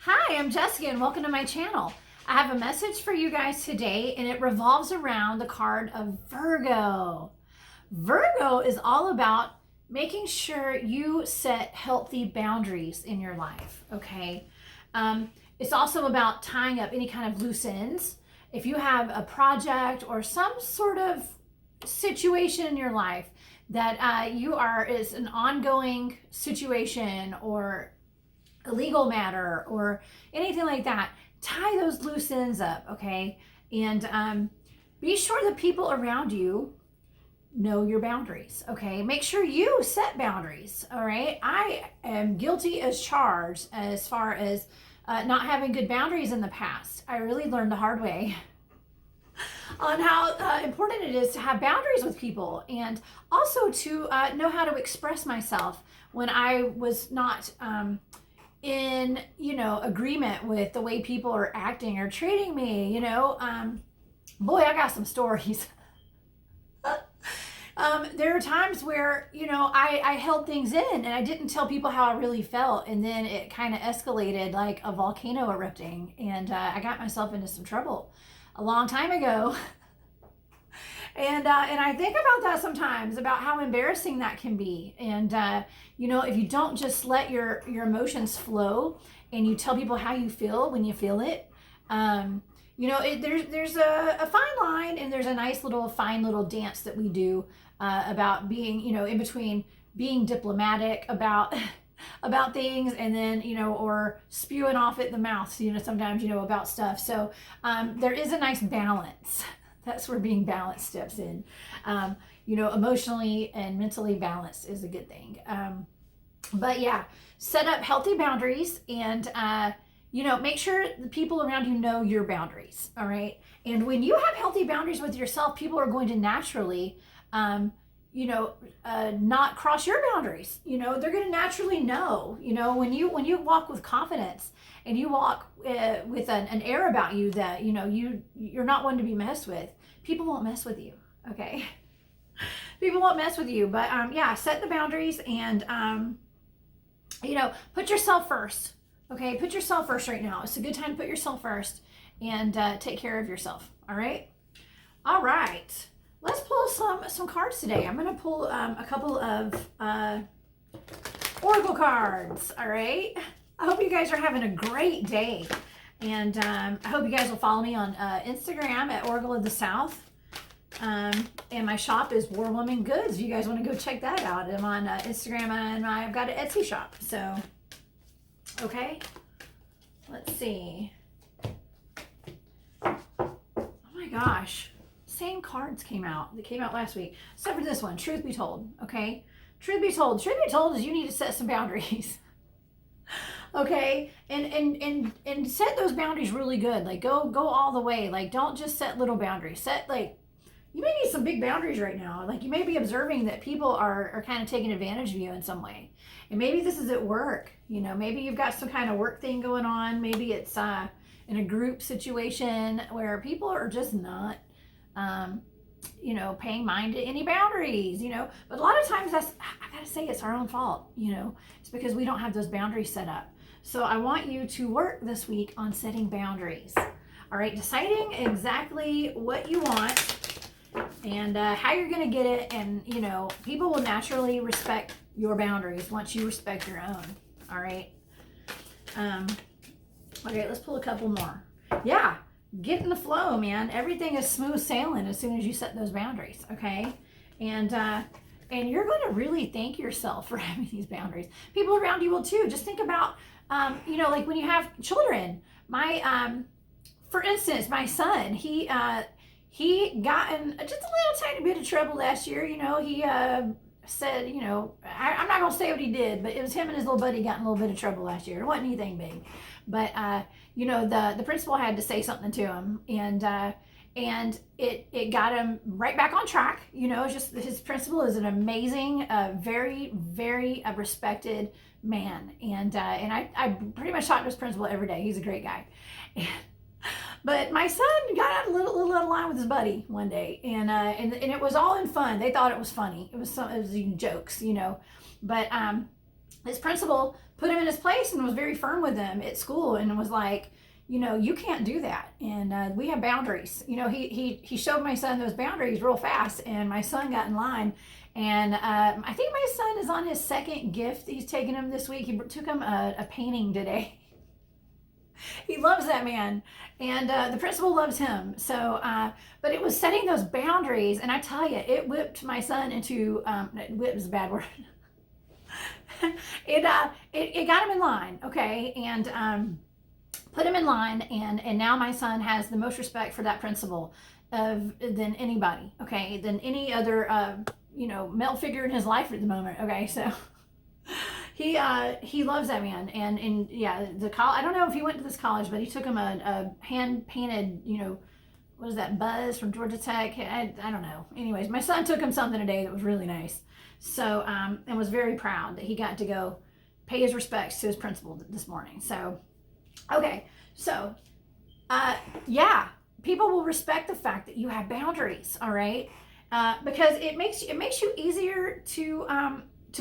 Hi, I'm Jessica and welcome to my channel. I have a message for you guys today and it revolves around the card of Virgo. Virgo is all about making sure you set healthy boundaries in your life, okay? It's also about tying up any kind of loose ends. If you have a project or some sort of situation in your life that is an ongoing situation or a legal matter or anything like that, tie those loose ends up, okay? And be sure the people around you know your boundaries, okay? Make sure you set boundaries, all right? I am guilty as charged as far as not having good boundaries in the past. I really learned the hard way on how important it is to have boundaries with people, and also to know how to express myself when I was not in agreement with the way people are acting or treating me. Boy, I got some stories. There are times where I held things in and I didn't tell people how I really felt, and then it kind of escalated like a volcano erupting, and I got myself into some trouble a long time ago. And I think about that sometimes, about how embarrassing that can be. And if you don't just let your emotions flow and you tell people how you feel when you feel it, there's a fine line, and there's a nice little fine little dance that we do about being, in between being diplomatic about about things, and then or spewing off at the mouth, sometimes about stuff. So there is a nice balance. That's where being balanced steps in. Emotionally and mentally balanced is a good thing. But yeah, set up healthy boundaries, and make sure the people around you know your boundaries. All right. And when you have healthy boundaries with yourself, people are going to naturally not cross your boundaries. They're going to naturally know. When you walk with confidence and you walk with an air about you that you're not one to be messed with, people won't mess with you. Okay. People won't mess with you. But set the boundaries, and put yourself first. Okay, put yourself first right now. It's a good time to put yourself first and take care of yourself. All right. Let's pull some cards today. I'm going to pull a couple of oracle cards. All right. I hope you guys are having a great day. And I hope you guys will follow me on Instagram at Oracle of the South. And my shop is War Woman Goods. If you guys want to go check that out, I'm on Instagram, and I've got an Etsy shop. So, okay. Let's see. Oh my gosh. Same cards came out. They came out last week. Except for this one. Truth be told. Okay. Truth be told. Truth be told is you need to set some boundaries. Okay, and set those boundaries really good. Like go all the way. Like, don't just set little boundaries. Set, like, you may need some big boundaries right now. Like, you may be observing that people are kind of taking advantage of you in some way. And maybe this is at work. Maybe you've got some kind of work thing going on. Maybe it's in a group situation where people are just not paying mind to any boundaries, but a lot of times I gotta say, it's our own fault. It's because we don't have those boundaries set up. So I want you to work this week on setting boundaries. All right, deciding exactly what you want and how you're going to get it. And, people will naturally respect your boundaries once you respect your own. All right. Okay, let's pull a couple more. Yeah, get in the flow, man. Everything is smooth sailing as soon as you set those boundaries. Okay. And you're going to really thank yourself for having these boundaries. People around you will too. Just think about, like when you have children. For instance, my son, he got in just a little tiny bit of trouble last year. He said, I'm not going to say what he did, but it was him and his little buddy got in a little bit of trouble last year. It wasn't anything big, but the principal had to say something to him, and it got him right back on track. It's just, his principal is an amazing, very, very respected man. And I pretty much talk to his principal every day. He's a great guy. But my son got out a little out of line with his buddy one day, and it was all in fun. They thought it was funny. It was jokes, But his principal put him in his place and was very firm with him at school and was like, you know, you can't do that. And we have boundaries. You know, he showed my son those boundaries real fast, and my son got in line. And I think my son is on his second gift he's taken him this week. He took him a painting today. He loves that man, and the principal loves him. So, but it was setting those boundaries, and I tell you, it whipped my son into, whip is a bad word. it got him in line, okay, and put him in line, and now my son has the most respect for that principal than anybody, okay, than any other, you know, male figure in his life at the moment, okay, so he loves that man, and yeah, I don't know if he went to this college, but he took him a hand-painted, you know, what is that, Buzz from Georgia Tech, I don't know, anyways, my son took him something today that was really nice, so, and was very proud that he got to go pay his respects to his principal this morning, so, okay, so, yeah, people will respect the fact that you have boundaries, all right, because it makes you easier to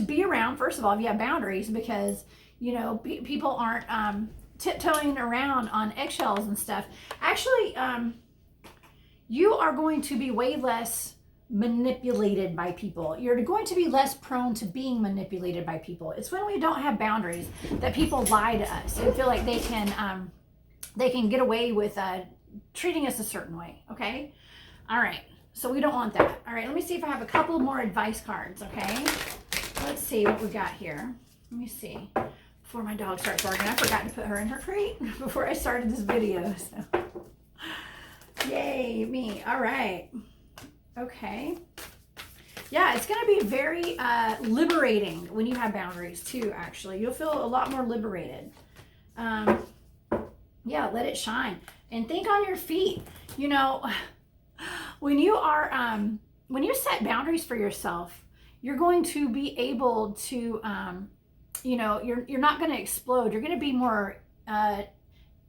be around, first of all, if you have boundaries, because, you know, people aren't tiptoeing around on eggshells and stuff. Actually, you are going to be way less manipulated by people. You're going to be less prone to being manipulated by people. It's when we don't have boundaries that people lie to us and feel like they can get away with treating us a certain way, okay? All right, so we don't want that. All right, let me see if I have a couple more advice cards, okay? Let's see what we got here. Let me see. Before my dog starts barking, I forgot to put her in her crate before I started this video. So. Yay, me. All right. Okay. Yeah, it's going to be very liberating when you have boundaries too, actually. You'll feel a lot more liberated. Yeah, let it shine. And think on your feet. You know, when you set boundaries for yourself, you're going to be able to, you know, you're not going to explode. You're going to be more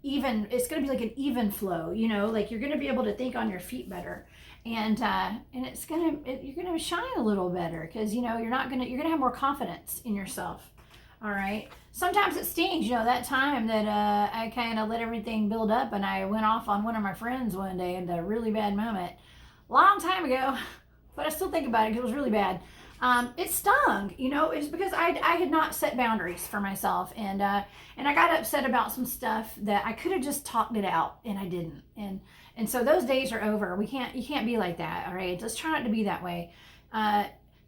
even. It's going to be like an even flow, you know, like you're going to be able to think on your feet better. And you're going to shine a little better because, you know, you're going to have more confidence in yourself. All right. Sometimes it stings, you know, that time that I kind of let everything build up and I went off on one of my friends one day in a really bad moment, long time ago, but I still think about it because it was really bad. It stung, you know, it's because I had not set boundaries for myself, and I got upset about some stuff that I could have just talked it out, and I didn't, and so those days are over. You can't be like that, all right? Just try not to be that way.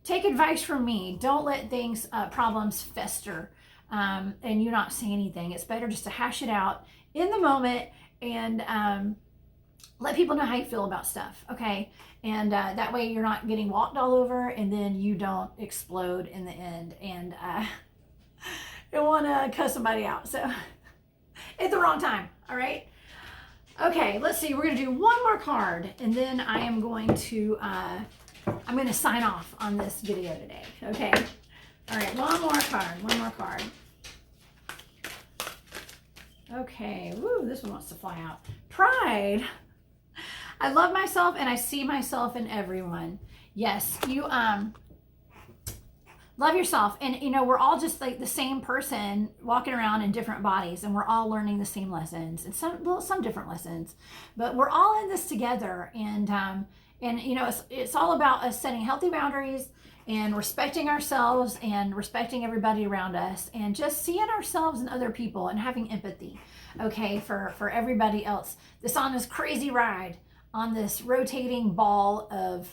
Take advice from me. Don't let problems fester, and you not say anything. It's better just to hash it out in the moment and let people know how you feel about stuff, okay? And that way you're not getting walked all over, and then you don't explode in the end and you want to cuss somebody out. So at the wrong time, all right? Okay, let's see. We're going to do one more card, and then I am going to sign off on this video today, okay? All right, one more card. Okay, woo, this one wants to fly out. Pride. I love myself and I see myself in everyone. Yes, you love yourself, and you know, we're all just like the same person walking around in different bodies, and we're all learning the same lessons and some different lessons, but we're all in this together, and you know, it's all about us setting healthy boundaries and respecting ourselves and respecting everybody around us, and just seeing ourselves and other people and having empathy, okay, for everybody else that's on this crazy ride on this rotating ball of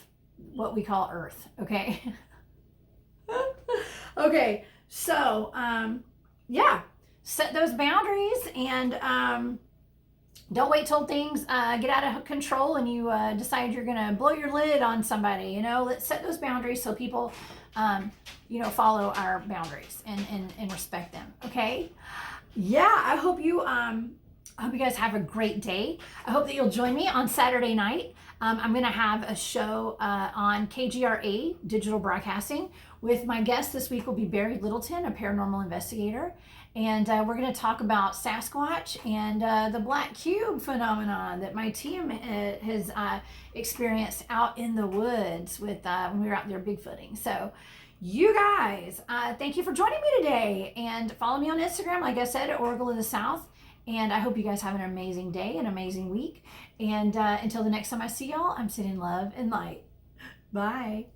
what we call Earth, okay? Okay, so, yeah, set those boundaries, and don't wait till things get out of control and you decide you're going to blow your lid on somebody, you know? Let's set those boundaries so people, you know, follow our boundaries and respect them, okay? Yeah, I hope you guys have a great day. I hope that you'll join me on Saturday night. I'm going to have a show on KGRA Digital Broadcasting with my guest this week will be Barry Littleton, a paranormal investigator. And we're going to talk about Sasquatch and the black cube phenomenon that my team has experienced out in the woods with when we were out there bigfooting. So You guys, thank you for joining me today, and follow me on Instagram, like I said, at Oracle of the South. And I hope you guys have an amazing day, an amazing week. And until the next time I see y'all, I'm sending love and light. Bye.